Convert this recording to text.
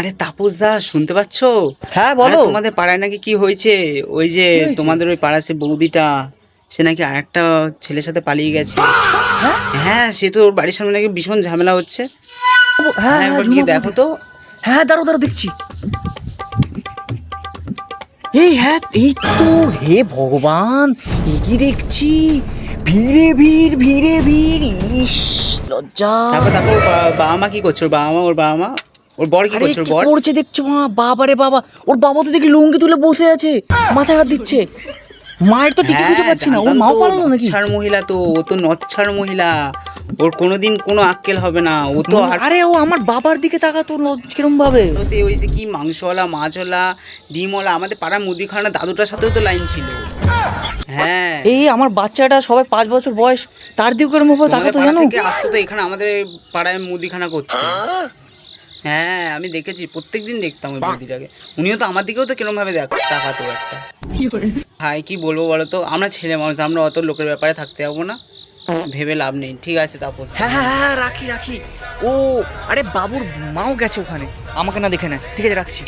আরে তাপস দা, শুনতে পাচ্ছো? হ্যাঁ আরে বলো। তোমাদের পাড়ায় নাকি কি হয়েছে? ওই যে কি হয়েছে? তোমাদের ওই পাড়ার সে বৌদিটা, সে নাকি আরেকটা ছেলের সাথে পালিয়ে গেছে। হ্যাঁ হ্যাঁ, সে তো ওর বাড়ির সামনে নাকি ভীষণ ঝামেলা হচ্ছে। হ্যাঁ হ্যাঁ, হ্যাঁ একবার ঝুমা গিয়ে দেখো বৌদি। তো। হ্যাঁ দাঁড়ো দাঁড়ো দেখছি। এই হ্যাঁ এই তো, হে ভগবান, এ কি দেখছি, ভিড়ে ভিড় ভিড়ে ভিড়, ইস লজ্জা। তারপর ওর বাবা মা কি করছে? ওর বাবা মা ওর বর কি আরে করছে? ওর কি বর করছে দেখছো মা? বাবা রে বাবা, ওর বাবা তো দেখি লুঙ্গি তুলে বসে আছে, মাথায় হাত দিচ্ছে। মায়ের তো টিকে খুঁজে হ্যাঁ, পাচ্ছি না, ওর জানতাম মাও তো। পালালো নাকি? নচ্ছার মহিলা তো, ও তো নচ্ছার মহিলা। ওর কোনোদিন কোনো আক্কেল হবে না, ও তো আর আরে ও আমার বাবার দিকে তাকাতো কিরম ভাবে। তো সে ওই যে কি মাংসওয়ালা, মাছওয়ালা, ডিমওয়ালা, আমাদের পাড়ার মুদিখানা দাদুটার সাথেও তো লাইন ছিল। হ্যাঁ, এই আমার বাচ্চাটা সবাই 5 বছর বয়স, তার দিকে কিরম ভাবে তোমাদের তাকাতো পাড়া জানো? থেকে আসতো তো এখানে আমাদের এই পাড়ায় মুদিখানা করতে। হ্যাঁ, আমি দেখেছি, প্রত্যেকদিন দেখতাম ওই বৌদিটাকে। উনিও তো আমার দিকেও তো কিরম ভাবে তাকাতো একটা। ভাই কি বলবো বলো তো, আমরা ছেলে মানুষ, আমরা অত লোকের ব্যাপারে থাকতে যাবো না, ভেবে লাভ নেই। ঠিক আছে তাপস। হ্যাঁ হ্যাঁ হ্যাঁ হ্যাঁ, রাখি রাখি। ও আরে বাবুর মাও গেছে ওখানে, আমাকে না দেখে না, ঠিক আছে রাখছি।